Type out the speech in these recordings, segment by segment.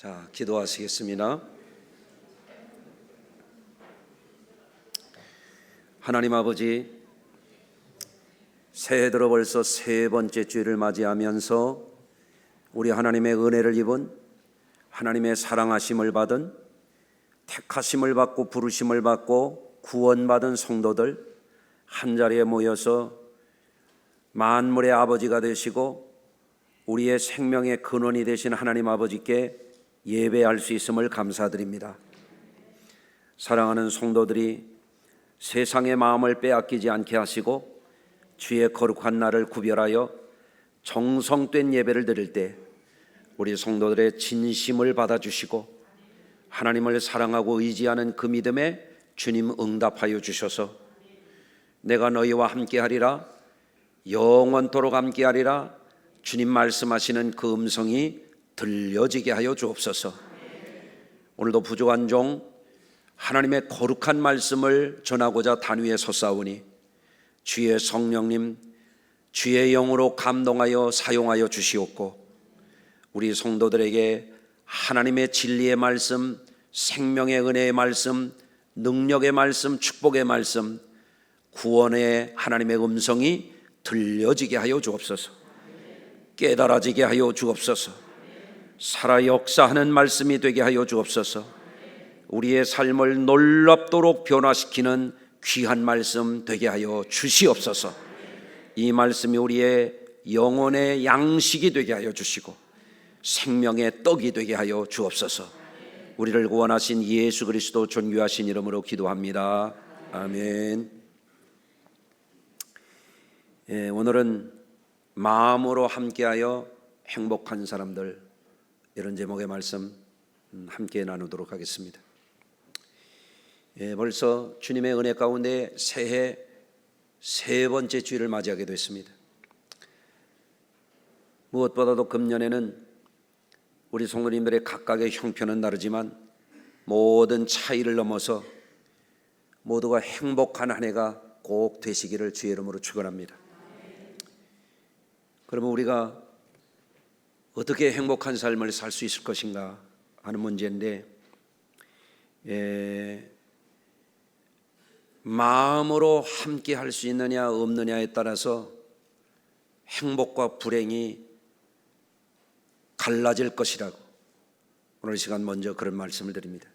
자, 기도하시겠습니다. 하나님 아버지, 새해 들어 벌써 세 번째 주일을 맞이하면서 우리 하나님의 은혜를 입은, 하나님의 사랑하심을 받은, 택하심을 받고 부르심을 받고 구원받은 성도들 한자리에 모여서 만물의 아버지가 되시고 우리의 생명의 근원이 되신 하나님 아버지께 예배할 수 있음을 감사드립니다. 사랑하는 성도들이 세상의 마음을 빼앗기지 않게 하시고 주의 거룩한 날을 구별하여 정성된 예배를 드릴 때 우리 성도들의 진심을 받아주시고 하나님을 사랑하고 의지하는 그 믿음에 주님 응답하여 주셔서 내가 너희와 함께하리라, 영원토록 함께하리라, 주님 말씀하시는 그 음성이 들려지게 하여 주옵소서. 오늘도 부족한 종 하나님의 거룩한 말씀을 전하고자 단위에 섰사오니 주의 성령님, 주의 영으로 감동하여 사용하여 주시옵고 우리 성도들에게 하나님의 진리의 말씀, 생명의 은혜의 말씀, 능력의 말씀, 축복의 말씀, 구원의 하나님의 음성이 들려지게 하여 주옵소서. 깨달아지게 하여 주옵소서. 살아 역사하는 말씀이 되게 하여 주옵소서. 우리의 삶을 놀랍도록 변화시키는 귀한 말씀 되게 하여 주시옵소서. 이 말씀이 우리의 영혼의 양식이 되게 하여 주시고 생명의 떡이 되게 하여 주옵소서. 우리를 구원하신 예수 그리스도 존귀하신 이름으로 기도합니다. 아멘. 오늘은 마음으로 함께하여 행복한 사람들, 이런 제목의 말씀 함께 나누도록 하겠습니다. 벌써 주님의 은혜 가운데 새해 세 번째 주일을 맞이하게 됐습니다. 무엇보다도 금년에는 우리 성도님들의 각각의 형편은 다르지만 모든 차이를 넘어서 모두가 행복한 한 해가 꼭 되시기를 주의 이름으로 축원합니다. 그러면 우리가 어떻게 행복한 삶을 살 수 있을 것인가 하는 문제인데, 마음으로 함께 할 수 있느냐 없느냐에 따라서 행복과 불행이 갈라질 것이라고 오늘 시간 먼저 그런 말씀을 드립니다.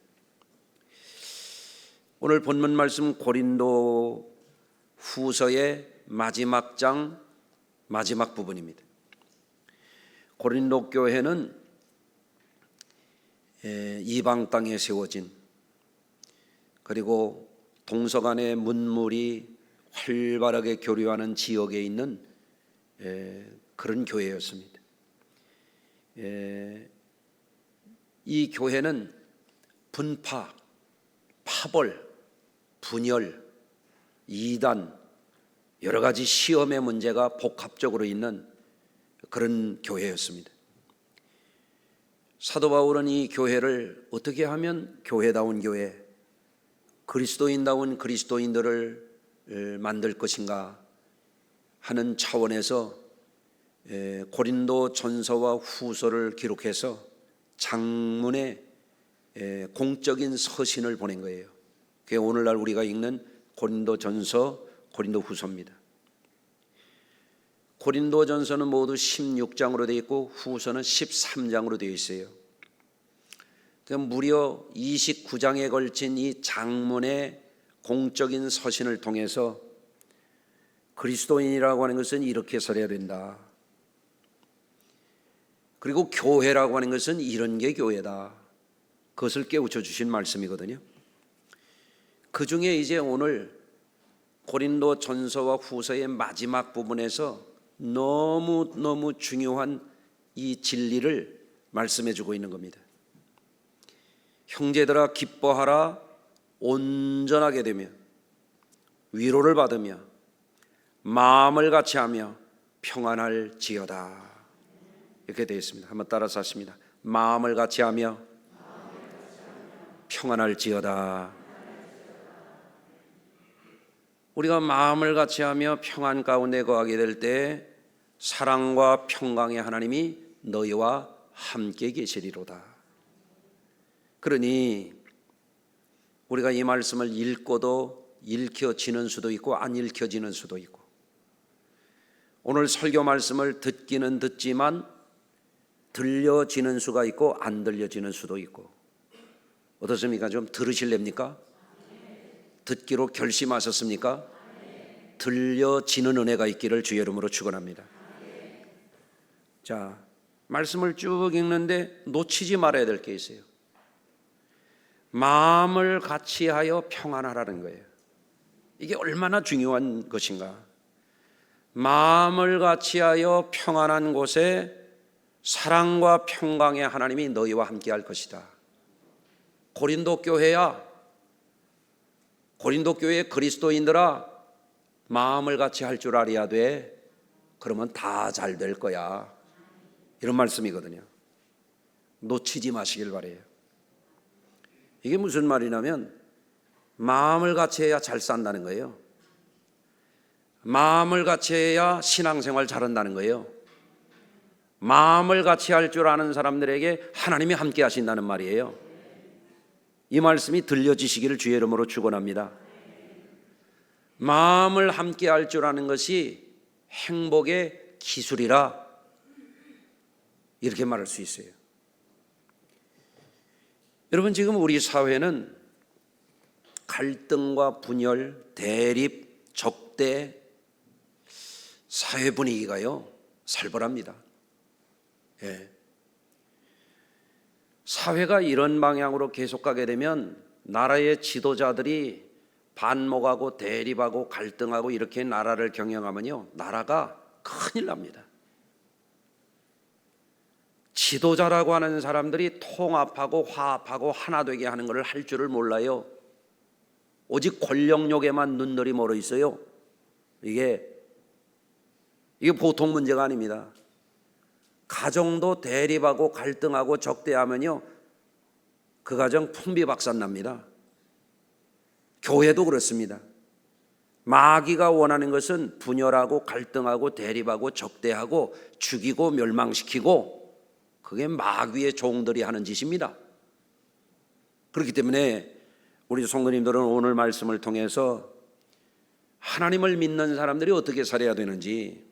오늘 본문 말씀 고린도 후서의 마지막 장 마지막 부분입니다. 고린도 교회는 이방 땅에 세워진, 그리고 동서간의 문물이 활발하게 교류하는 지역에 있는 그런 교회였습니다. 이 교회는 분파, 파벌, 분열, 이단, 여러 가지 시험의 문제가 복합적으로 있는 그런 교회였습니다. 사도 바울은 이 교회를 어떻게 하면 교회다운 교회, 그리스도인다운 그리스도인들을 만들 것인가 하는 차원에서 고린도 전서와 후서를 기록해서 장문의 공적인 서신을 보낸 거예요. 그게 오늘날 우리가 읽는 고린도 전서, 고린도 후서입니다. 고린도 전서는 모두 16장으로 되어 있고 후서는 13장으로 되어 있어요. 무려 29장에 걸친 이 장문의 공적인 서신을 통해서 그리스도인이라고 하는 것은 이렇게 살아야 된다, 그리고 교회라고 하는 것은 이런 게 교회다, 그것을 깨우쳐 주신 말씀이거든요. 그 중에 이제 오늘 고린도 전서와 후서의 마지막 부분에서 너무 중요한 이 진리를 말씀해 주고 있는 겁니다. 형제들아 기뻐하라, 온전하게 되며 위로를 받으며 마음을 같이하며 평안할지어다, 이렇게 되어 있습니다. 한번 따라서 하십니다. 마음을 같이하며 평안할지어다. 우리가 마음을 같이하며 평안 가운데 거하게 될 때 사랑과 평강의 하나님이 너희와 함께 계시리로다. 그러니 우리가 이 말씀을 읽고도 읽혀지는 수도 있고 안 읽혀지는 수도 있고, 오늘 설교 말씀을 듣기는 듣지만 들려지는 수가 있고 안 들려지는 수도 있고, 어떻습니까? 좀 들으실랍니까? 듣기로 결심하셨습니까? 들려지는 은혜가 있기를 주의 이름으로 축원합니다. 자, 말씀을 쭉 읽는데 놓치지 말아야 될 게 있어요. 마음을 같이하여 평안하라는 거예요. 이게 얼마나 중요한 것인가. 마음을 같이하여 평안한 곳에 사랑과 평강의 하나님이 너희와 함께할 것이다. 고린도 교회야, 고린도 교회 그리스도인들아, 마음을 같이 할 줄 알아야 돼. 그러면 다 잘 될 거야. 이런 말씀이거든요. 놓치지 마시길 바래요. 이게 무슨 말이냐면 마음을 같이 해야 잘 산다는 거예요. 마음을 같이 해야 신앙생활 잘한다는 거예요. 마음을 같이 할 줄 아는 사람들에게 하나님이 함께 하신다는 말이에요. 이 말씀이 들려지시기를 주의 이름으로 축원합니다. 마음을 함께 할 줄 아는 것이 행복의 기술이라, 이렇게 말할 수 있어요. 여러분, 지금 우리 사회는 갈등과 분열, 대립, 적대, 사회 분위기가요 살벌합니다. 예. 사회가 이런 방향으로 계속 가게 되면 나라의 지도자들이 반목하고 대립하고 갈등하고 이렇게 나라를 경영하면요, 나라가 큰일 납니다. 지도자라고 하는 사람들이 통합하고 화합하고 하나 되게 하는 것을 할 줄을 몰라요. 오직 권력욕에만 눈들이 멀어 있어요. 이게 보통 문제가 아닙니다. 가정도 대립하고 갈등하고 적대하면요, 그 가정 풍비박산납니다. 교회도 그렇습니다. 마귀가 원하는 것은 분열하고 갈등하고 대립하고 적대하고 죽이고 멸망시키고, 그게 마귀의 종들이 하는 짓입니다. 그렇기 때문에 우리 성도님들은 오늘 말씀을 통해서 하나님을 믿는 사람들이 어떻게 살아야 되는지,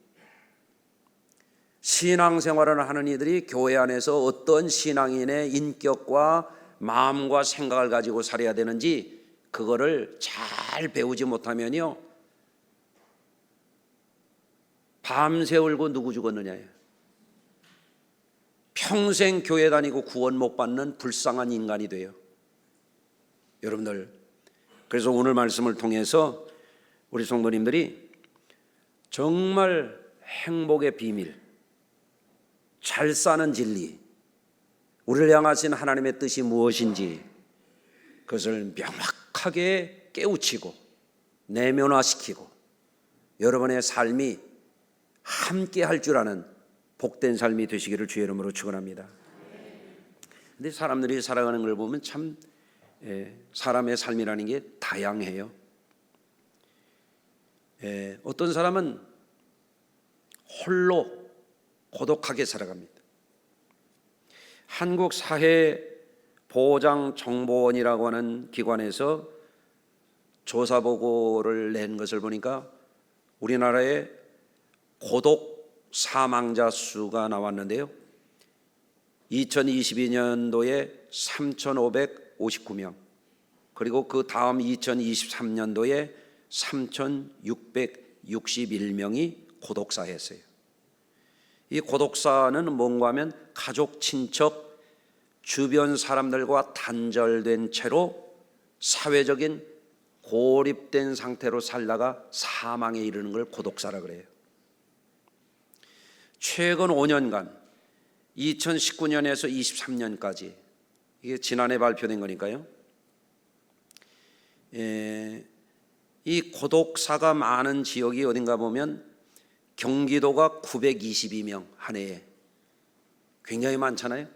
신앙생활을 하는 이들이 교회 안에서 어떤 신앙인의 인격과 마음과 생각을 가지고 살아야 되는지, 그거를 잘 배우지 못하면요, 밤새 울고 누구 죽었느냐예요. 평생 교회 다니고 구원 못 받는 불쌍한 인간이 돼요. 여러분들, 그래서 오늘 말씀을 통해서 우리 성도님들이 정말 행복의 비밀, 잘 사는 진리, 우리를 향하신 하나님의 뜻이 무엇인지 그것을 명확하게 깨우치고 내면화시키고 여러분의 삶이 함께 할 줄 아는 복된 삶이 되시기를 주의 이름으로 축원합니다. 근데 사람들이 살아가는 걸 보면 참 사람의 삶이라는 게 다양해요. 어떤 사람은 홀로 고독하게 살아갑니다. 한국사회보장정보원이라고 하는 기관에서 조사 보고를 낸 것을 보니까 우리나라의 고독 사망자 수가 나왔는데요, 2022년도에 3,559명, 그리고 그 다음 2023년도에 3,661명이 고독사였어요. 이 고독사는 뭔가 하면 가족, 친척, 주변 사람들과 단절된 채로 사회적인 고립된 상태로 살다가 사망에 이르는 걸 고독사라 그래요. 최근 5년간 2019년에서 23년까지, 이게 지난해 발표된 거니까요, 이 고독사가 많은 지역이 어딘가 보면 경기도가 922명, 한 해에 굉장히 많잖아요.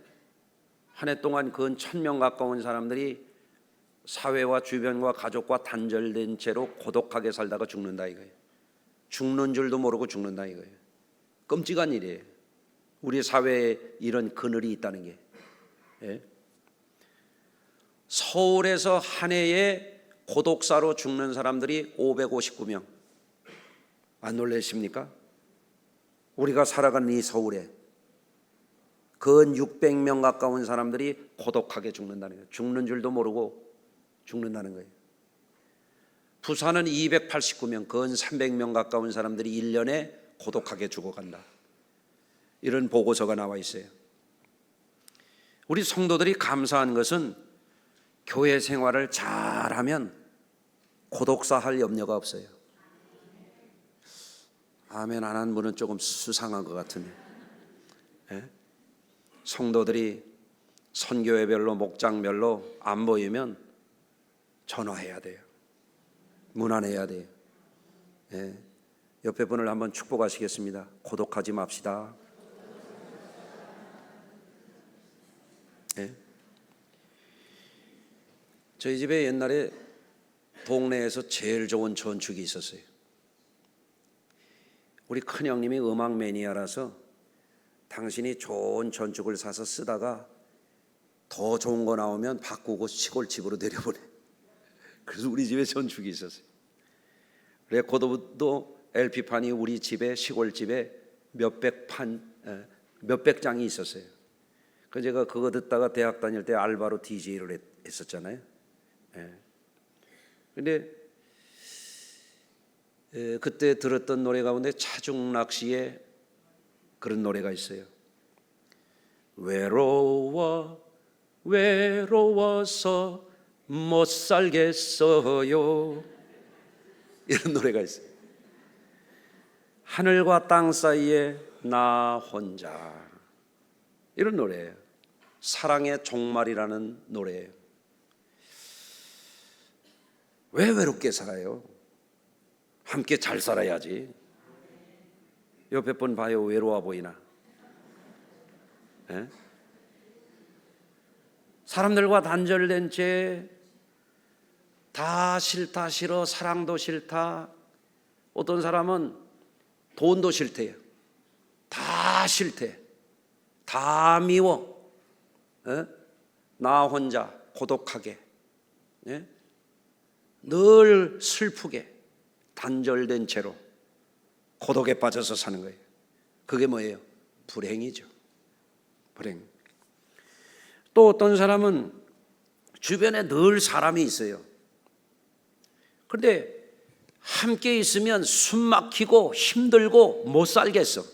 한 해 동안 근 1,000명 가까운 사람들이 사회와 주변과 가족과 단절된 채로 고독하게 살다가 죽는다 이거예요. 죽는 줄도 모르고 죽는다 이거예요. 끔찍한 일이에요. 우리 사회에 이런 그늘이 있다는 게. 서울에서 한 해에 고독사로 죽는 사람들이 559명. 안 놀라십니까? 우리가 살아가는 이 서울에 근 600명 가까운 사람들이 고독하게 죽는다는 거예요. 죽는 줄도 모르고 죽는다는 거예요. 부산은 289명, 근 300명 가까운 사람들이 1년에 고독하게 죽어간다. 이런 보고서가 나와 있어요. 우리 성도들이 감사한 것은 교회 생활을 잘하면 고독사 할 염려가 없어요. 아멘 안 한 분은 조금 수상한 것 같은데, 예? 성도들이 선교회별로 목장별로 안 보이면 전화해야 돼요. 문안해야 돼요. 예. 옆에 분을 한번 축복하시겠습니다. 고독하지 맙시다. 예. 저희 집에 옛날에 동네에서 제일 좋은 전축이 있었어요. 우리 큰형님이 음악 매니아라서 당신이 좋은 전축을 사서 쓰다가 더 좋은 거 나오면 바꾸고 시골집으로 내려보내. 그래서 우리 집에 전축이 있었어요. 레코드도 LP판이 우리 집에 시골집에 몇백 장이 있었어요. 그래서 제가 그거 듣다가 대학 다닐 때 알바로 DJ를 했었잖아요. 그런데 그때 들었던 노래 가운데 차중락 씨의 그런 노래가 있어요. 외로워서 못 살겠어요. 이런 노래가 있어요. 하늘과 땅 사이에 나 혼자. 이런 노래예요. 사랑의 종말이라는 노래예요. 왜 외롭게 살아요? 함께 잘 살아야지. 옆에 분 봐요. 외로워 보이나? 예? 사람들과 단절된 채 다 싫다 싫어, 사랑도 싫다. 어떤 사람은 돈도 싫대요. 다 싫대. 다 미워. 예? 나 혼자 고독하게, 예? 늘 슬프게 단절된 채로 고독에 빠져서 사는 거예요. 그게 뭐예요? 불행이죠. 불행. 또 어떤 사람은 주변에 늘 사람이 있어요. 그런데 함께 있으면 숨 막히고 힘들고 못 살겠어.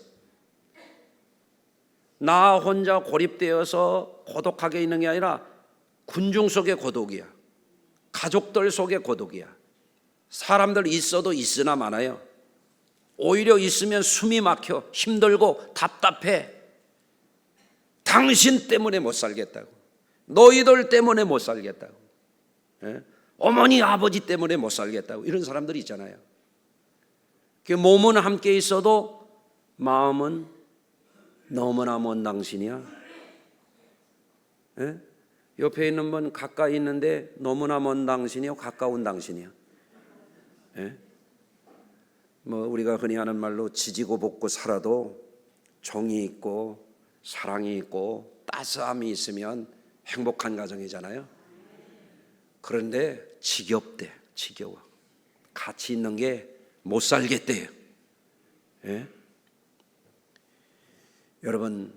나 혼자 고립되어서 고독하게 있는 게 아니라 군중 속의 고독이야. 가족들 속의 고독이야. 사람들 있어도 있으나 많아요. 오히려 있으면 숨이 막혀 힘들고 답답해. 당신 때문에 못 살겠다고, 너희들 때문에 못 살겠다고, 예? 어머니 아버지 때문에 못 살겠다고, 이런 사람들이 있잖아요. 몸은 함께 있어도 마음은 너무나 먼 당신이야. 예? 옆에 있는 분 가까이 있는데 너무나 먼 당신이요, 가까운 당신이요? 예? 뭐 우리가 흔히 하는 말로 지지고 볶고 살아도 정이 있고 사랑이 있고 따스함이 있으면 행복한 가정이잖아요. 그런데 지겹대. 지겨워. 같이 있는 게 못 살겠대요. 예? 여러분,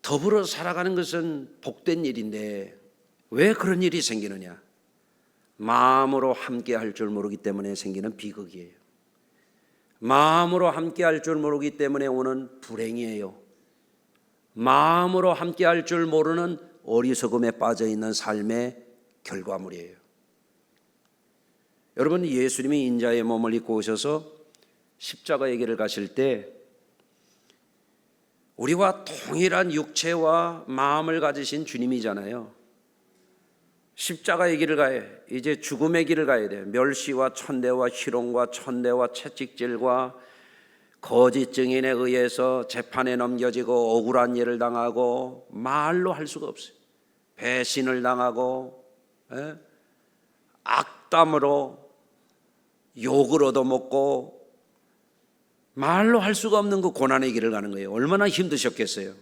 더불어 살아가는 것은 복된 일인데 왜 그런 일이 생기느냐? 마음으로 함께 할 줄 모르기 때문에 생기는 비극이에요. 마음으로 함께 할 줄 모르기 때문에 오는 불행이에요. 마음으로 함께 할 줄 모르는 어리석음에 빠져 있는 삶의 결과물이에요. 여러분, 예수님이 인자의 몸을 입고 오셔서 십자가의 길을 가실 때 우리와 동일한 육체와 마음을 가지신 주님이잖아요. 십자가의 길을 가야 해. 이제 죽음의 길을 가야 돼. 멸시와 천대와 희롱과 천대와 채찍질과 거짓 증인에 의해서 재판에 넘겨지고 억울한 일을 당하고 말로 할 수가 없어요. 배신을 당하고, 예? 악담으로 욕을 얻어먹고 말로 할 수가 없는 그 고난의 길을 가는 거예요. 얼마나 힘드셨겠어요.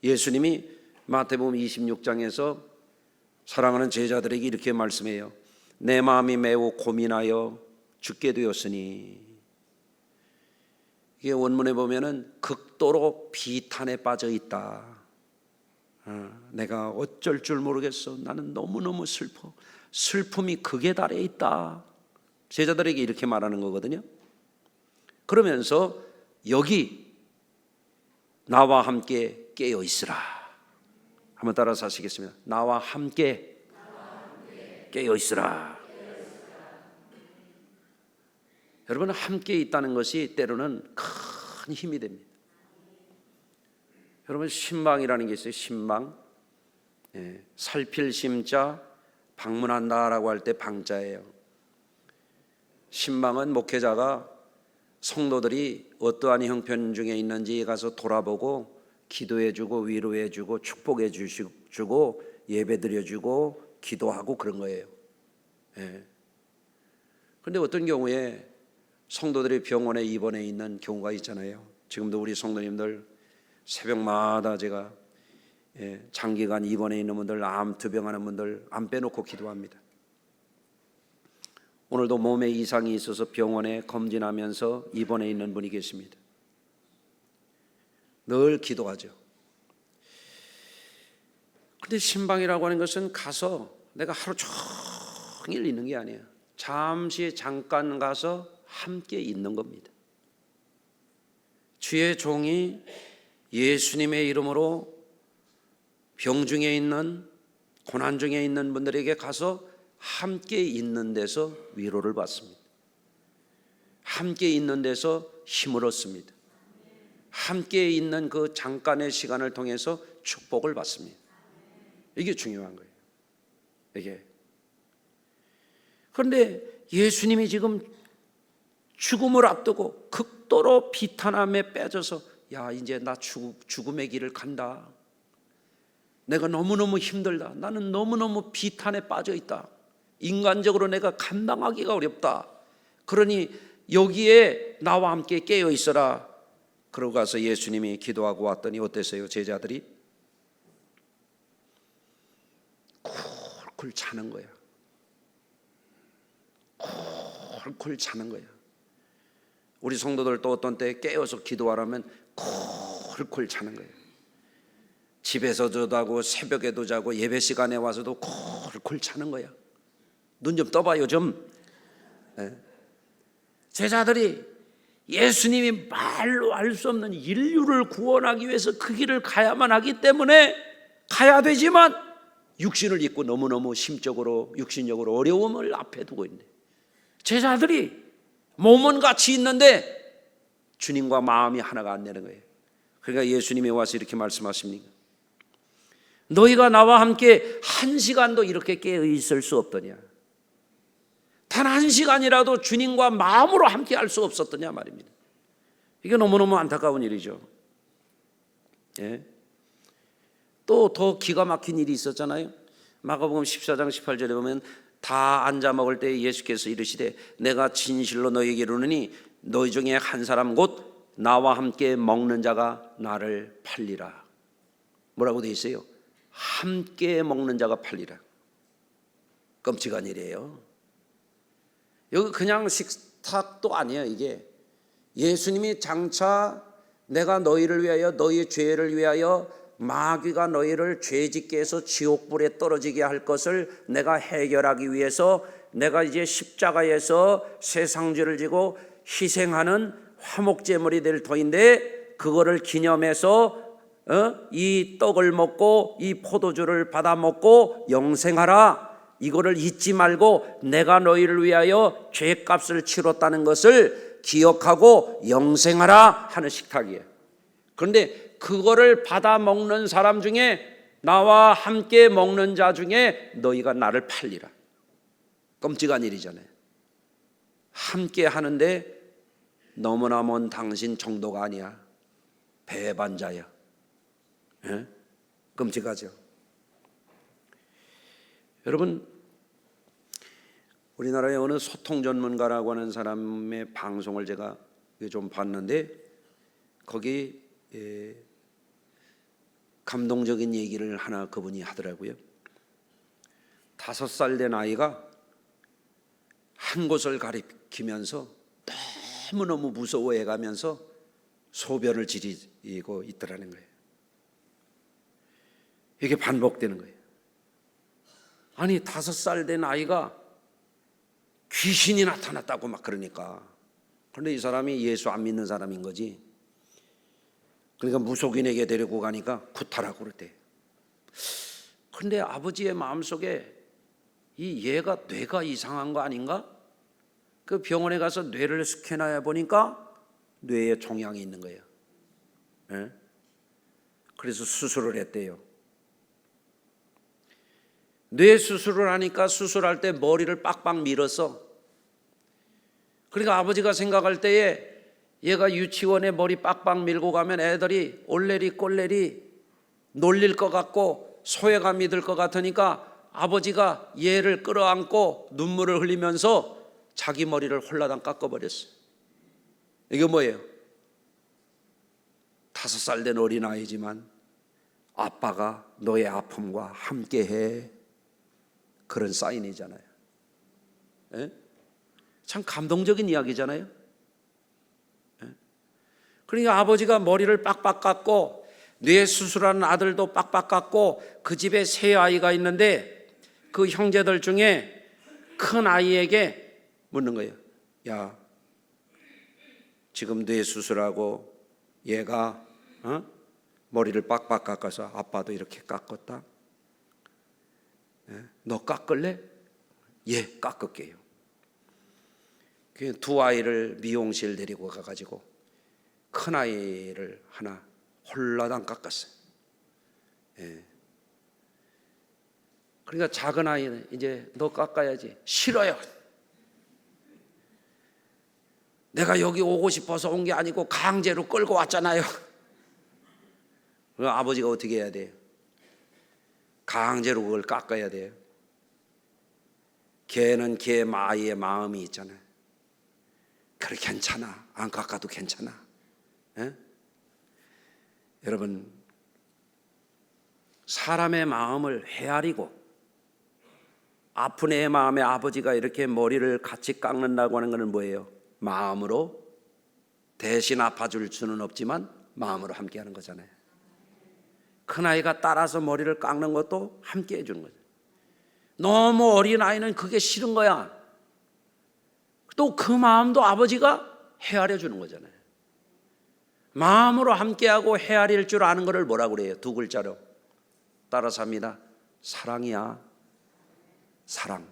예수님이 마태복음 26장에서 사랑하는 제자들에게 이렇게 말씀해요. 내 마음이 매우 고민하여 죽게 되었으니. 이게 원문에 보면은 극도로 비탄에 빠져 있다. 내가 어쩔 줄 모르겠어. 나는 너무너무 슬퍼. 슬픔이 극에 달해 있다. 제자들에게 이렇게 말하는 거거든요. 그러면서 여기 나와 함께 깨어 있으라. 한번 따라서 하시겠습니다. 나와 함께 깨어 있으라. 여러분, 함께 있다는 것이 때로는 큰 힘이 됩니다. 여러분, 신방이라는 게 있어요. 신방. 살필 심자, 방문한다라고 할 때 방자예요. 신방은 목회자가 성도들이 어떠한 형편 중에 있는지 가서 돌아보고 기도해주고 위로해주고 축복해주고 예배드려주고 기도하고 그런 거예요. 그런데 어떤 경우에 성도들이 병원에 입원해 있는 경우가 있잖아요. 지금도 우리 성도님들 새벽마다 제가 장기간 입원해 있는 분들, 암투병하는 분들 안 빼놓고 기도합니다. 오늘도 몸에 이상이 있어서 병원에 검진하면서 입원해 있는 분이 계십니다. 늘 기도하죠. 그런데 신방이라고 하는 것은 가서 내가 하루 종일 있는 게 아니에요. 잠시 잠깐 가서 함께 있는 겁니다. 주의 종이 예수님의 이름으로 병 중에 있는, 고난 중에 있는 분들에게 가서 함께 있는 데서 위로를 받습니다. 함께 있는 데서 힘을 얻습니다. 함께 있는 그 잠깐의 시간을 통해서 축복을 받습니다. 이게 중요한 거예요. 이게. 그런데 예수님이 지금 죽음을 앞두고 극도로 비탄함에 빠져서 야, 이제 나 죽음의 길을 간다. 내가 너무너무 힘들다. 나는 너무너무 비탄에 빠져 있다. 인간적으로 내가 감당하기가 어렵다. 그러니 여기에 나와 함께 깨어 있어라. 그러고 가서 예수님이 기도하고 왔더니 어땠어요? 제자들이 쿨쿨 자는 거야. 쿨쿨 자는 거야. 우리 성도들도 어떤 때 깨어서 기도하라면 쿨쿨 자는 거예요. 집에서도 자고 새벽에도 자고 예배 시간에 와서도 쿨쿨 자는 거야. 눈 좀 떠봐요 좀. 제자들이 예수님이 말로 할 수 없는 인류를 구원하기 위해서 그 길을 가야만 하기 때문에 가야 되지만 육신을 입고 너무너무 심적으로 육신적으로 어려움을 앞에 두고 있네. 제자들이 몸은 같이 있는데 주님과 마음이 하나가 안 되는 거예요. 그러니까 예수님이 와서 이렇게 말씀하십니다. 너희가 나와 함께 한 시간도 이렇게 깨어 있을 수 없더냐. 단 한 시간이라도 주님과 마음으로 함께 할 수 없었더냐 말입니다. 이게 너무너무 안타까운 일이죠. 또 더 기가 막힌 일이 있었잖아요. 마가복음 14장 18절에 보면 다 앉아 먹을 때 예수께서 이르시되 내가 진실로 너희에게 이르노니 너희 중에 한 사람 곧 나와 함께 먹는 자가 나를 팔리라. 뭐라고 되어 있어요? 함께 먹는 자가 팔리라. 끔찍한 일이에요. 여기 그냥 식탁도 아니에요. 이게 예수님이 장차 내가 너희를 위하여 너희의 죄를 위하여 마귀가 너희를 죄짓게 해서 지옥불에 떨어지게 할 것을 내가 해결하기 위해서 내가 이제 십자가에서 세상죄를 지고 희생하는 화목제물이 될 터인데 그거를 기념해서 이 떡을 먹고 이 포도주를 받아 먹고 영생하라. 이거를 잊지 말고 내가 너희를 위하여 죄값을 치렀다는 것을 기억하고 영생하라 하는 식탁이에요. 그런데 그거를 받아 먹는 사람 중에 나와 함께 먹는 자 중에 너희가 나를 팔리라. 끔찍한 일이잖아요. 함께 하는데 너무나 먼 당신 정도가 아니야. 배반자야. 끔찍하죠. 여러분, 우리나라에 어느 소통 전문가라고 하는 사람의 방송을 제가 좀 봤는데 거기 감동적인 얘기를 하나 그분이 하더라고요. 5살 된 아이가 한 곳을 가리키면서 너무너무 무서워해가면서 소변을 지리고 있더라는 거예요. 이게 반복되는 거예요. 아니 5살 된 아이가 귀신이 나타났다고 막 그러니까. 그런데 이 사람이 예수 안 믿는 사람인 거지. 그러니까 무속인에게 데리고 가니까 구타라고 그랬대. 그런데 아버지의 마음속에 이 얘가 뇌가 이상한 거 아닌가? 그 병원에 가서 뇌를 스캔해 보니까 뇌에 종양이 있는 거예요. 네? 그래서 수술을 했대요. 뇌 수술을 하니까 수술할 때 머리를 빡빡 밀었어. 그러니까 아버지가 생각할 때에 얘가 유치원에 머리 빡빡 밀고 가면 애들이 올레리 꼴레리 놀릴 것 같고 소외감이 들 것 같으니까 아버지가 얘를 끌어안고 눈물을 흘리면서 자기 머리를 홀라당 깎아버렸어요. 이게 뭐예요? 5살 된 어린아이지만 아빠가 너의 아픔과 함께해, 그런 사인이잖아요. 에? 참 감동적인 이야기잖아요. 에? 그러니까 아버지가 머리를 빡빡 깎고 뇌 수술하는 아들도 빡빡 깎고 그 집에 세 아이가 있는데 그 형제들 중에 큰 아이에게 묻는 거예요. 야, 지금 뇌 수술하고 얘가 머리를 빡빡 깎아서 아빠도 이렇게 깎았다. 너 깎을래? 예, 깎을게요. 두 아이를 미용실 데리고 가가지고 큰 아이를 하나 홀라당 깎았어요. 예. 그러니까 작은 아이는 이제 너 깎아야지. 싫어요. 내가 여기 오고 싶어서 온 게 아니고 강제로 끌고 왔잖아요. 그럼 아버지가 어떻게 해야 돼요? 강제로 그걸 깎아야 돼요. 걔는 걔 아이의 마음이 있잖아요. 그래, 괜찮아. 안 깎아도 괜찮아. 에? 여러분, 사람의 마음을 헤아리고 아픈 애 마음에 아버지가 이렇게 머리를 같이 깎는다고 하는 것은 뭐예요? 마음으로, 대신 아파줄 수는 없지만 마음으로 함께 하는 거잖아요. 큰아이가 따라서 머리를 깎는 것도 함께 해주는 거죠. 너무 어린 아이는 그게 싫은 거야. 또 그 마음도 아버지가 헤아려 주는 거잖아요. 마음으로 함께하고 헤아릴 줄 아는 것을 뭐라고 그래요? 2글자로 따라서 합니다. 사랑이야. 사랑.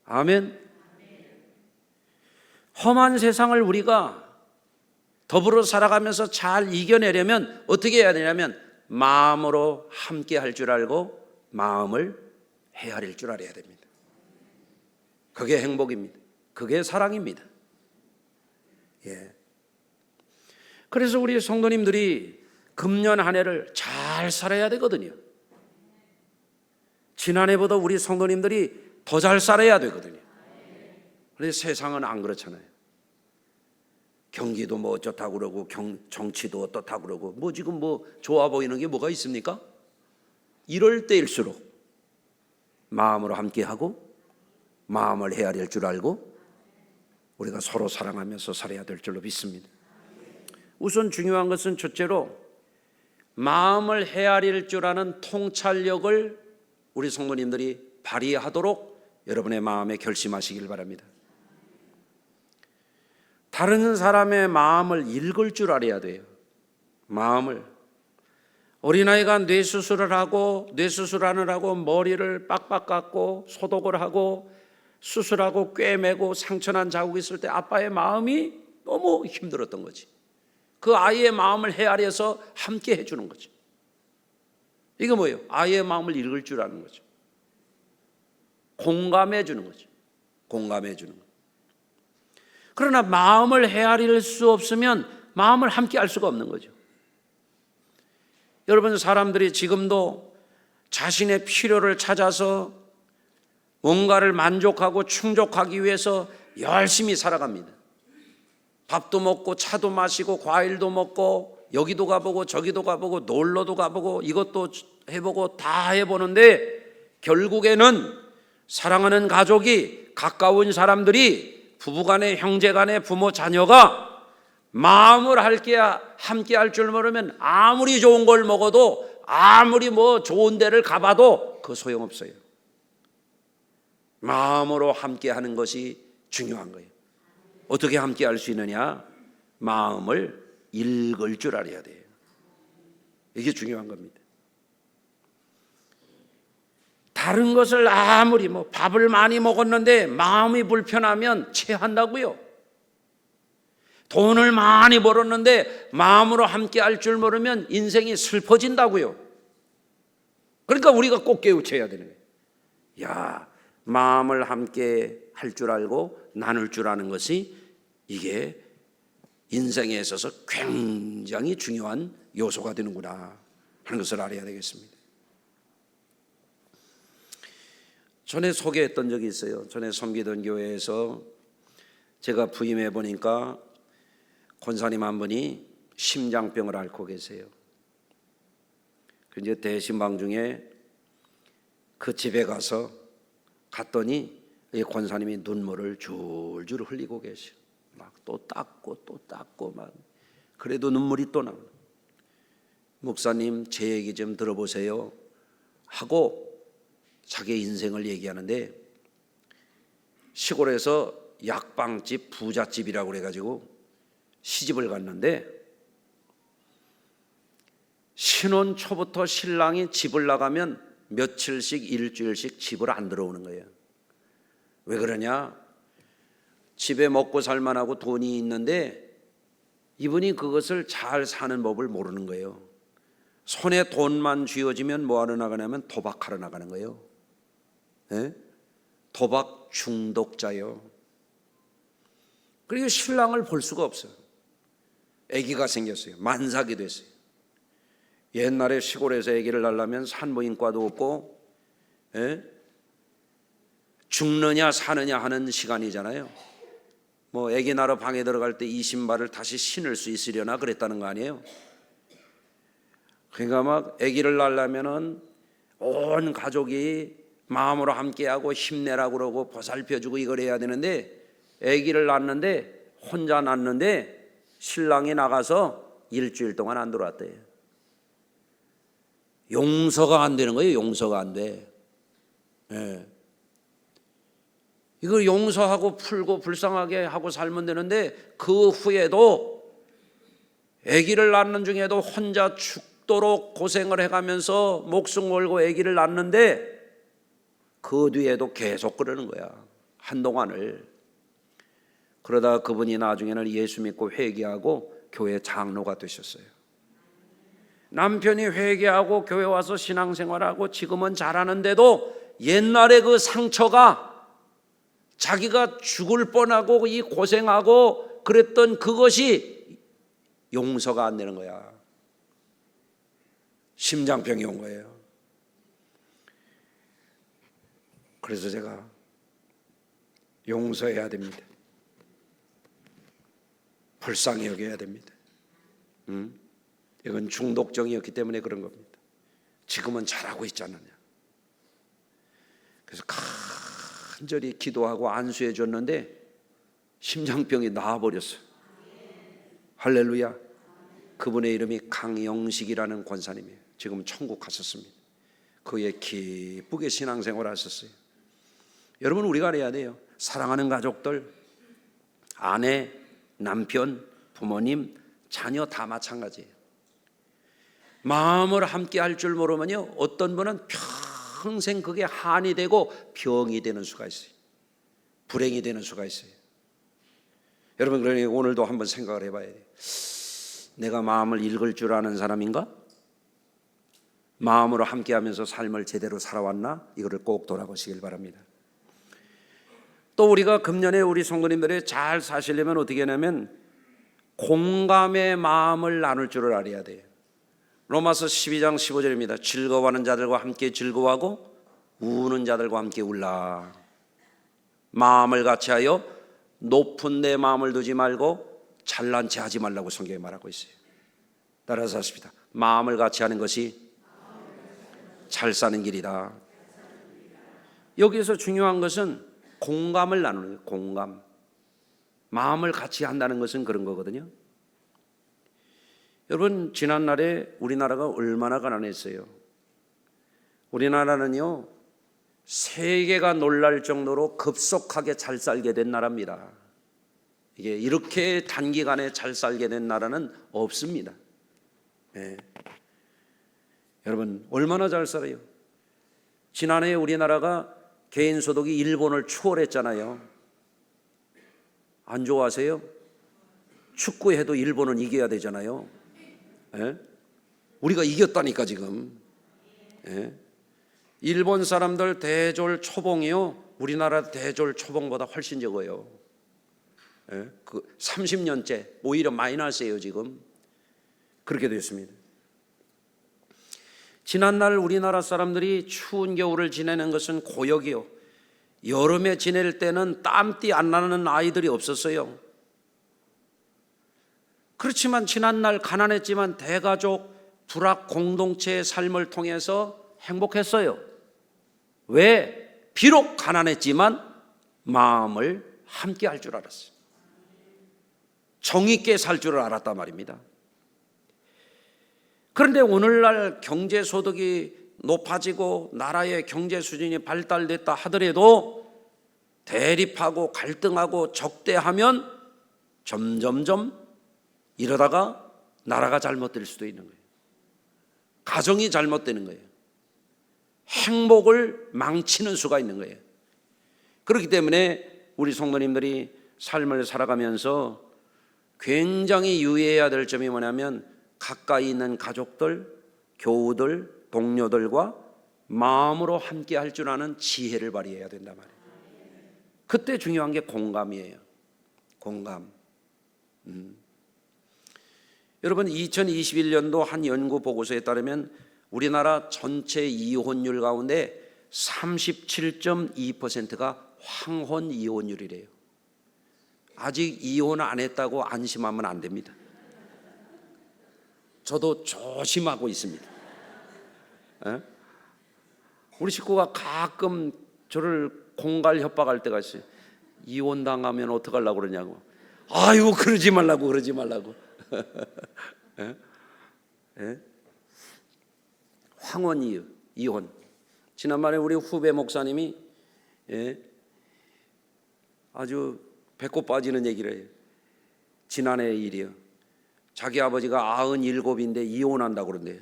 아멘. 험한 세상을 우리가 더불어 살아가면서 잘 이겨내려면 어떻게 해야 되냐면 마음으로 함께 할 줄 알고 마음을 헤아릴 줄 알아야 됩니다. 그게 행복입니다. 그게 사랑입니다. 예. 그래서 우리 성도님들이 금년 한 해를 잘 살아야 되거든요. 지난해보다 우리 성도님들이 더 잘 살아야 되거든요. 그런데 세상은 안 그렇잖아요. 경기도 뭐 어쩌다고 그러고 정치도 어떻다고 그러고 뭐 지금 뭐 좋아 보이는 게 뭐가 있습니까? 이럴 때일수록 마음으로 함께하고 마음을 헤아릴 줄 알고 우리가 서로 사랑하면서 살아야 될 줄로 믿습니다. 우선 중요한 것은 첫째로 마음을 헤아릴 줄 아는 통찰력을 우리 성도님들이 발휘하도록 여러분의 마음에 결심하시길 바랍니다. 다른 사람의 마음을 읽을 줄 알아야 돼요. 마음을. 어린아이가 뇌수술을 하고 뇌수술하느라고 머리를 빡빡 깎고 소독을 하고 수술하고 꿰매고 상처난 자국이 있을 때 아빠의 마음이 너무 힘들었던 거지. 그 아이의 마음을 헤아려서 함께 해주는 거죠. 이게 뭐예요? 아이의 마음을 읽을 줄 아는 거죠. 공감해 주는 거죠. 공감해 주는 거. 그러나 마음을 헤아릴 수 없으면 마음을 함께 할 수가 없는 거죠. 여러분, 사람들이 지금도 자신의 필요를 찾아서 뭔가를 만족하고 충족하기 위해서 열심히 살아갑니다. 밥도 먹고 차도 마시고 과일도 먹고 여기도 가보고 저기도 가보고 놀러도 가보고 이것도 해보고 다 해보는데 결국에는 사랑하는 가족이, 가까운 사람들이, 부부간에, 형제간에, 부모 자녀가 마음을 함께 할 줄 모르면 아무리 좋은 걸 먹어도, 아무리 좋은 데를 가봐도 그 소용없어요. 마음으로 함께 하는 것이 중요한 거예요. 어떻게 함께 할 수 있느냐? 마음을 읽을 줄 알아야 돼요. 이게 중요한 겁니다. 다른 것을 아무리 밥을 많이 먹었는데 마음이 불편하면 체한다고요. 돈을 많이 벌었는데 마음으로 함께 할 줄 모르면 인생이 슬퍼진다고요. 그러니까 우리가 꼭 깨우쳐야 되는 거예요. 야, 마음을 함께 할 줄 알고 나눌 줄 아는 것이 이게 인생에 있어서 굉장히 중요한 요소가 되는구나 하는 것을 알아야 되겠습니다. 전에 소개했던 적이 있어요. 전에 섬기던 교회에서 제가 부임해 보니까 권사님 한 분이 심장병을 앓고 계세요. 이제 대신방 중에 그 집에 갔더니 이 권사님이 눈물을 줄줄 흘리고 계셔. 막 또 닦고 막 그래도 눈물이 또 나. 목사님 제 얘기 좀 들어보세요 하고 자기 인생을 얘기하는데, 시골에서 약방집 부잣집이라고 그래가지고 시집을 갔는데 신혼 초부터 신랑이 집을 나가면 며칠씩 일주일씩 집을 안 들어오는 거예요. 왜 그러냐? 집에 먹고 살만하고 돈이 있는데 이분이 그것을 잘 사는 법을 모르는 거예요. 손에 돈만 쥐어지면 뭐하러 나가냐면 도박하러 나가는 거예요. 네? 도박 중독자요. 그리고 신랑을 볼 수가 없어요. 아기가 생겼어요. 만삭이 됐어요. 옛날에 시골에서 아기를 낳으려면 산부인과도 없고 죽느냐 사느냐 하는 시간이잖아요. 아기 낳으러 방에 들어갈 때 이 신발을 다시 신을 수 있으려나 그랬다는 거 아니에요. 그러니까 막 아기를 낳으려면은 온 가족이 마음으로 함께하고 힘내라고 그러고 보살펴주고 이걸 해야 되는데, 아기를 낳는데 혼자 낳는데 신랑이 나가서 일주일 동안 안 들어왔대요. 용서가 안 되는 거예요. 용서가 안 돼. 네. 이걸 용서하고 풀고 불쌍하게 하고 살면 되는데, 그 후에도 아기를 낳는 중에도 혼자 죽도록 고생을 해가면서 목숨 걸고 아기를 낳는데 그 뒤에도 계속 그러는 거야. 한동안을. 그러다 그분이 나중에는 예수 믿고 회개하고 교회 장로가 되셨어요. 남편이 회개하고 교회 와서 신앙생활하고 지금은 잘하는데도 옛날에 그 상처가, 자기가 죽을 뻔하고 이 고생하고 그랬던 그것이 용서가 안 되는 거야. 심장병이 온 거예요. 그래서 제가 용서해야 됩니다. 불쌍히 여겨야 됩니다. 이건 중독증이었기 때문에 그런 겁니다. 지금은 잘하고 있잖느냐. 그래서 간절히 기도하고 안수해 줬는데 심장병이 나아버렸어요. 할렐루야. 그분의 이름이 강영식이라는 권사님이에요. 지금 천국 갔었습니다. 그의 기쁘게 신앙생활 하셨어요. 여러분, 우리가 알아야 돼요. 사랑하는 가족들, 아내, 남편, 부모님, 자녀 다 마찬가지예요. 마음을 함께 할 줄 모르면요, 어떤 분은 평생 그게 한이 되고 병이 되는 수가 있어요. 불행이 되는 수가 있어요. 여러분, 그러니 오늘도 한번 생각을 해봐야 돼요. 내가 마음을 읽을 줄 아는 사람인가? 마음으로 함께하면서 삶을 제대로 살아왔나? 이거를 꼭 돌아보시길 바랍니다. 또 우리가 금년에 우리 성도님들이 잘 사시려면 어떻게 하냐면 공감의 마음을 나눌 줄을 알아야 돼요. 로마서 12장 15절입니다. 즐거워하는 자들과 함께 즐거워하고 우는 자들과 함께 울라. 마음을 같이하여 높은 데 마음을 두지 말고 잘난 체 하지 말라고 성경에 말하고 있어요. 따라서 하십니다. 마음을 같이 하는 것이 잘 사는 길이다. 여기서 중요한 것은 공감을 나누는 거예요. 공감. 마음을 같이 한다는 것은 그런 거거든요. 여러분, 지난날에 우리나라가 얼마나 가난했어요. 우리나라는요, 세계가 놀랄 정도로 급속하게 잘 살게 된 나라입니다. 이게 이렇게 단기간에 잘 살게 된 나라는 없습니다. 네. 여러분, 얼마나 잘 살아요. 지난해 우리나라가 개인소득이 일본을 추월했잖아요. 안 좋아하세요? 축구해도 일본은 이겨야 되잖아요. 예? 우리가 이겼다니까 지금. 예? 일본 사람들 대졸 초봉이요, 우리나라 대졸 초봉보다 훨씬 적어요. 예? 그 30년째 오히려 마이너스예요 지금. 그렇게 됐습니다. 지난날 우리나라 사람들이 추운 겨울을 지내는 것은 고역이요, 여름에 지낼 때는 땀띠 안 나는 아이들이 없었어요. 그렇지만 지난날 가난했지만 대가족 불악 공동체의 삶을 통해서 행복했어요. 왜? 비록 가난했지만 마음을 함께 할 줄 알았어요. 정의 있게 살 줄 알았단 말입니다. 그런데 오늘날 경제소득이 높아지고 나라의 경제 수준이 발달됐다 하더라도 대립하고 갈등하고 적대하면 점점점 이러다가 나라가 잘못될 수도 있는 거예요. 가정이 잘못되는 거예요. 행복을 망치는 수가 있는 거예요. 그렇기 때문에 우리 성도님들이 삶을 살아가면서 굉장히 유의해야 될 점이 뭐냐면 가까이 있는 가족들, 교우들, 동료들과 마음으로 함께 할 줄 아는 지혜를 발휘해야 된단 말이에요. 그때 중요한 게 공감이에요. 공감. 여러분, 2021년도 한 연구 보고서에 따르면 우리나라 전체 이혼율 가운데 37.2%가 황혼 이혼율이래요. 아직 이혼 안 했다고 안심하면 안 됩니다. 저도 조심하고 있습니다. 에? 우리 식구가 가끔 저를 공갈 협박할 때가 있어요. 이혼 당하면 어떡하려고 그러냐고. 아유, 그러지 말라고. 에? 에? 황혼 이혼. 지난번에 우리 후배 목사님이 아주 배꼽 빠지는 얘기를 해요. 지난해 일이요. 자기 아버지가 97인데 이혼한다고 그런대요.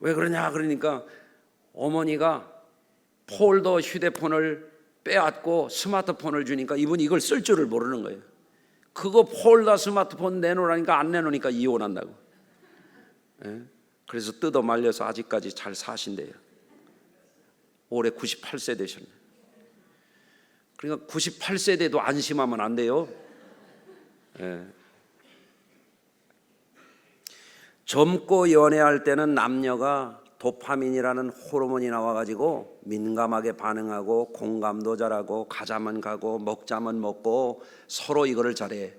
왜 그러냐 그러니까 어머니가 폴더 휴대폰을 빼앗고 스마트폰을 주니까 이분이 이걸 쓸 줄을 모르는 거예요. 그거 폴더 스마트폰 내놓으라니까 안 내놓으니까 이혼한다고. 그래서 뜯어 말려서 아직까지 잘 사신대요. 올해 98세 되셨네요. 그러니까 98세 돼도 안심하면 안 돼요. 젊고 연애할 때는 남녀가 도파민이라는 호르몬이 나와가지고 민감하게 반응하고 공감도 잘하고 가자면 가고 먹자면 먹고 서로 이거를 잘해.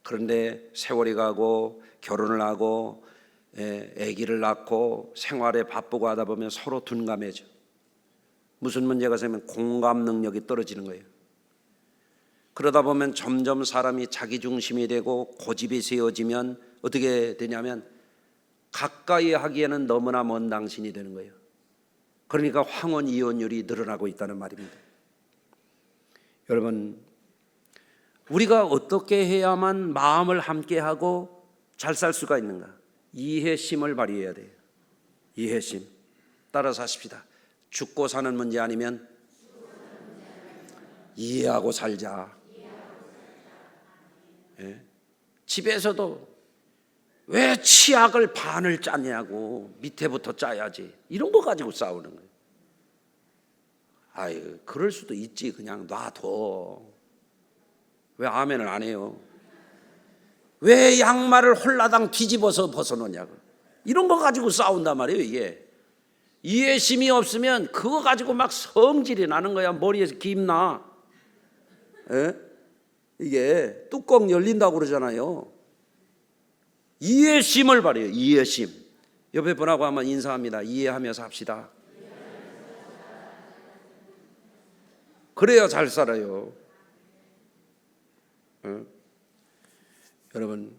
그런데 세월이 가고 결혼을 하고 아기를 낳고 생활에 바쁘고 하다 보면 서로 둔감해져. 무슨 문제가 생기면 공감 능력이 떨어지는 거예요. 그러다 보면 점점 사람이 자기중심이 되고 고집이 세워지면 어떻게 되냐면 가까이 하기에는 너무나 먼 당신이 되는 거예요. 그러니까 황혼 이혼율이 늘어나고 있다는 말입니다. 여러분, 우리가 어떻게 해야만 마음을 함께하고 잘 살 수가 있는가? 이해심을 발휘해야 돼요. 이해심. 따라서 하십시다. 죽고 사는 문제 아니면 이해하고 살자. 집에서도 왜 치약을 반을 짜냐고, 밑에부터 짜야지, 이런 거 가지고 싸우는 거예요. 아유, 그럴 수도 있지, 그냥 놔둬. 왜 아멘을 안 해요? 왜 양말을 홀라당 뒤집어서 벗어놓냐고, 이런 거 가지고 싸운단 말이에요. 이게 이해심이 없으면 그거 가지고 막 성질이 나는 거야. 머리에서 김나. 이게 뚜껑 열린다고 그러잖아요. 이해심을 바래요. 이해심. 옆에 분하고 한번 인사합니다. 이해하면서 합시다. 그래야 잘 살아요. 여러분,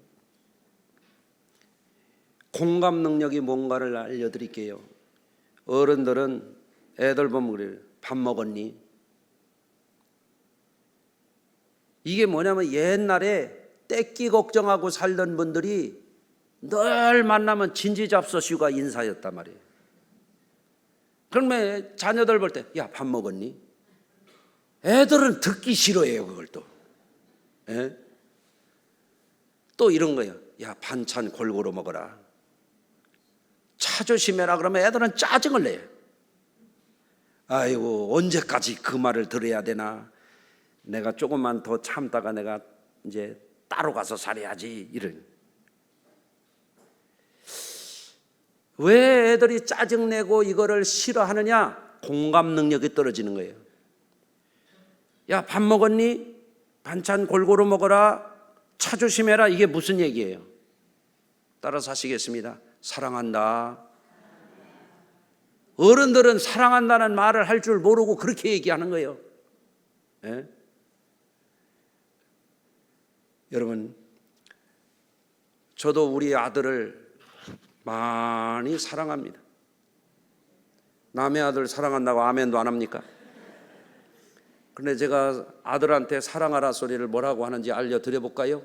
공감 능력이 뭔가를 알려드릴게요. 어른들은 애들 보면 그래요. 밥 먹었니? 이게 뭐냐면 옛날에 떼끼 걱정하고 살던 분들이 늘 만나면 진지잡서시가 인사였단 말이에요. 그러면 자녀들 볼 때 야, 밥 먹었니? 애들은 듣기 싫어해요. 그걸 또. 예? 또 이런 거예요. 야, 반찬 골고루 먹어라. 차 조심해라 그러면 애들은 짜증을 내요. 아이고, 언제까지 그 말을 들어야 되나? 내가 조금만 더 참다가 내가 이제 따로 가서 살아야지. 이런. 왜 애들이 짜증내고 이거를 싫어하느냐? 공감 능력이 떨어지는 거예요. 야, 밥 먹었니? 반찬 골고루 먹어라. 차 조심해라. 이게 무슨 얘기예요? 따라서 하시겠습니다. 사랑한다. 어른들은 사랑한다는 말을 할 줄 모르고 그렇게 얘기하는 거예요. 예? 여러분, 저도 우리 아들을 많이 사랑합니다. 남의 아들 사랑한다고 아멘도 안 합니까? 그런데 제가 아들한테 사랑하라 소리를 뭐라고 하는지 알려드려 볼까요?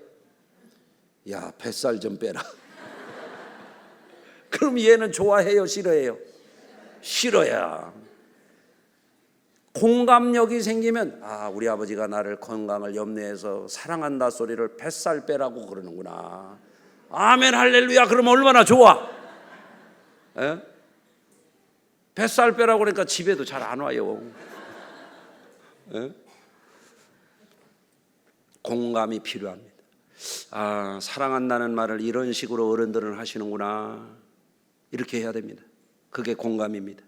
야, 뱃살 좀 빼라. 그럼 얘는 좋아해요, 싫어해요? 싫어야. 공감력이 생기면 아, 우리 아버지가 나를 건강을 염려해서 사랑한다 소리를 뱃살 빼라고 그러는구나. 아멘 할렐루야. 그러면 얼마나 좋아. 에? 뱃살 빼라고 그러니까 집에도 잘 안 와요. 에? 공감이 필요합니다. 아, 사랑한다는 말을 이런 식으로 어른들은 하시는구나. 이렇게 해야 됩니다. 그게 공감입니다.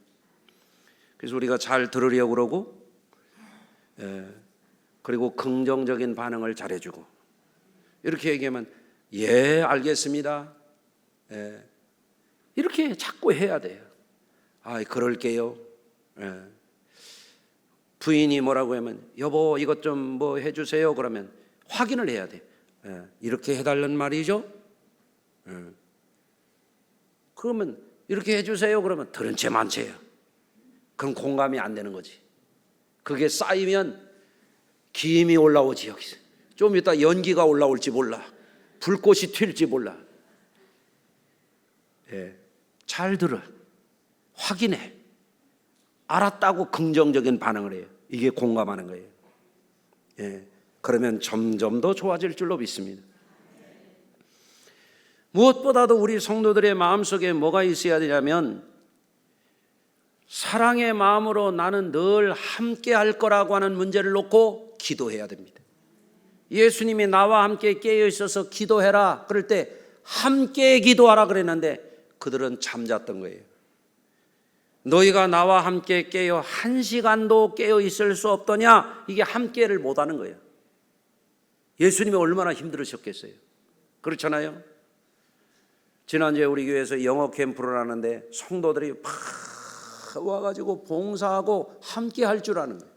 그래서 우리가 잘 들으려고 그러고, 그리고 긍정적인 반응을 잘해주고, 이렇게 얘기하면 예, 알겠습니다. 이렇게 자꾸 해야 돼요. 아, 그럴게요. 부인이 뭐라고 하면 여보 이것 좀 뭐 해주세요. 그러면 확인을 해야 돼요. 이렇게 해달라는 말이죠. 그러면 이렇게 해주세요. 그러면 들은 채 만채요. 그럼 공감이 안 되는 거지. 그게 쌓이면 김이 올라오지. 여기서 좀 이따 연기가 올라올지 몰라. 불꽃이 튈지 몰라. 잘 들어. 확인해. 알았다고 긍정적인 반응을 해요. 이게 공감하는 거예요. 그러면 점점 더 좋아질 줄로 믿습니다. 무엇보다도 우리 성도들의 마음속에 뭐가 있어야 되냐면 사랑의 마음으로 나는 늘 함께 할 거라고 하는 문제를 놓고 기도해야 됩니다. 예수님이 나와 함께 깨어 있어서 기도해라 그럴 때 함께 기도하라 그랬는데 그들은 잠잤던 거예요. 너희가 나와 함께 깨어 1시간도 깨어 있을 수 없더냐? 이게 함께를 못하는 거예요. 예수님이 얼마나 힘들으셨겠어요. 그렇잖아요. 지난주에 우리 교회에서 영어 캠프를 하는데 성도들이 막 와가지고 봉사하고 함께 할 줄 아는 거예요.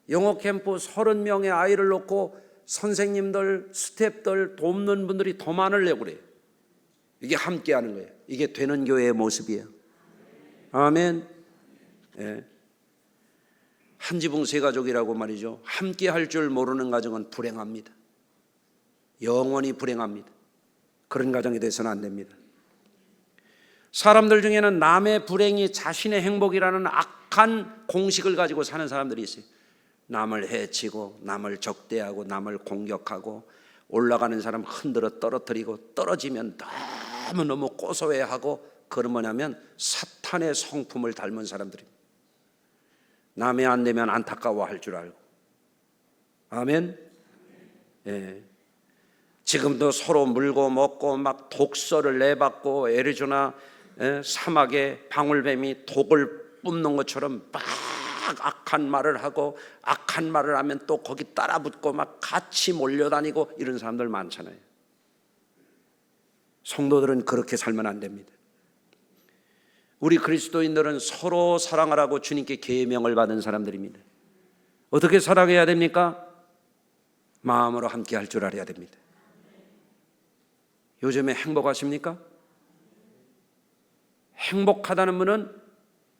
영어 캠프 30명의 아이를 놓고 선생님들, 스태프들, 돕는 분들이 더 많으려고 그래요. 이게 함께 하는 거예요. 이게 되는 교회의 모습이에요. 아멘. 한 지붕 세 가족이라고 말이죠. 함께 할 줄 모르는 가정은 불행합니다. 영원히 불행합니다. 그런 가정이 돼서는 안 됩니다. 사람들 중에는 남의 불행이 자신의 행복이라는 악한 공식을 가지고 사는 사람들이 있어요. 남을 해치고 남을 적대하고 남을 공격하고 올라가는 사람 흔들어 떨어뜨리고 떨어지면 너무너무 고소해하고 그건 뭐냐면 사탄의 성품을 닮은 사람들입니다. 남의 안 되면 안타까워할 줄 알고. 아멘. 지금도 서로 물고 먹고 막 독서를 내받고 애리조나 사막에 방울뱀이 독을 뿜는 것처럼 막 악한 말을 하고 악한 말을 하면 또 거기 따라붙고 막 같이 몰려다니고 이런 사람들 많잖아요. 성도들은 그렇게 살면 안 됩니다. 우리 그리스도인들은 서로 사랑하라고 주님께 계명을 받은 사람들입니다. 어떻게 사랑해야 됩니까? 마음으로 함께 할 줄 알아야 됩니다. 요즘에 행복하십니까? 행복하다는 분은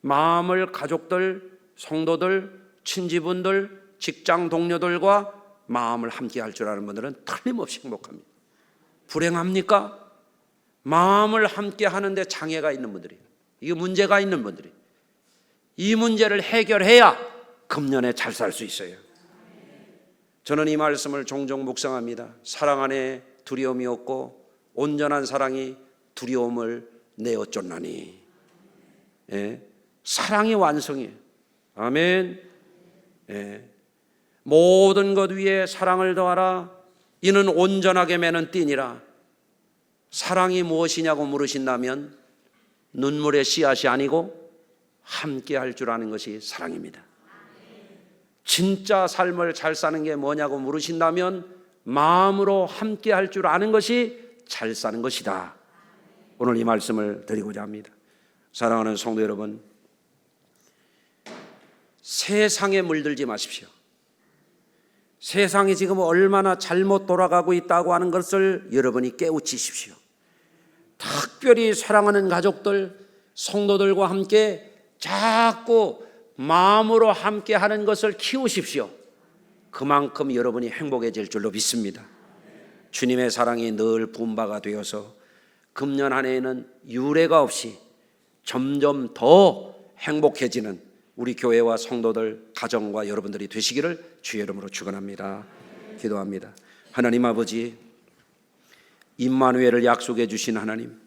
마음을 가족들, 성도들, 친지분들, 직장 동료들과 마음을 함께 할 줄 아는 분들은 틀림없이 행복합니다. 불행합니까? 마음을 함께 하는데 장애가 있는 분들이에요. 이게 문제가 있는 분들이, 이 문제를 해결해야 금년에 잘 살 수 있어요. 저는 이 말씀을 종종 묵상합니다. 사랑 안에 두려움이 없고 온전한 사랑이 두려움을 내어쫓나니. 예, 사랑이 완성이에요. 아멘. 예, 모든 것 위에 사랑을 더하라. 이는 온전하게 매는 띠니라. 사랑이 무엇이냐고 물으신다면 눈물의 씨앗이 아니고 함께 할 줄 아는 것이 사랑입니다. 진짜 삶을 잘 사는 게 뭐냐고 물으신다면 마음으로 함께 할 줄 아는 것이 잘 사는 것이다. 오늘 이 말씀을 드리고자 합니다. 사랑하는 성도 여러분, 세상에 물들지 마십시오. 세상이 지금 얼마나 잘못 돌아가고 있다고 하는 것을 여러분이 깨우치십시오. 특별히 사랑하는 가족들, 성도들과 함께 자꾸 마음으로 함께 하는 것을 키우십시오. 그만큼 여러분이 행복해질 줄로 믿습니다. 주님의 사랑이 늘 분바가 되어서 금년 한 해에는 유례가 없이 점점 더 행복해지는 우리 교회와 성도들, 가정과 여러분들이 되시기를 주의 이름으로 축원합니다. 기도합니다. 하나님 아버지, 임마누엘을 약속해 주신 하나님,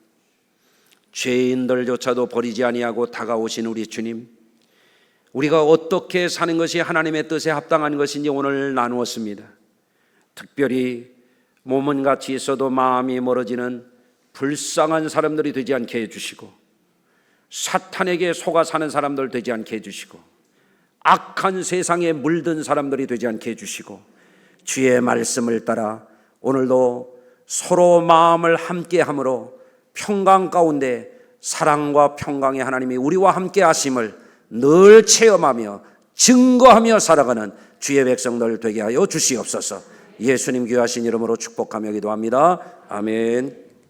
죄인들조차도 버리지 아니하고 다가오신 우리 주님, 우리가 어떻게 사는 것이 하나님의 뜻에 합당한 것인지 오늘 나누었습니다. 특별히 몸은 같이 있어도 마음이 멀어지는 불쌍한 사람들이 되지 않게 해주시고, 사탄에게 속아 사는 사람들 되지 않게 해주시고, 악한 세상에 물든 사람들이 되지 않게 해주시고, 주의 말씀을 따라 오늘도 서로 마음을 함께함으로 평강 가운데 사랑과 평강의 하나님이 우리와 함께 하심을 늘 체험하며 증거하며 살아가는 주의 백성들 되게 하여 주시옵소서. 예수님 귀하신 이름으로 축복하며 기도합니다. 아멘.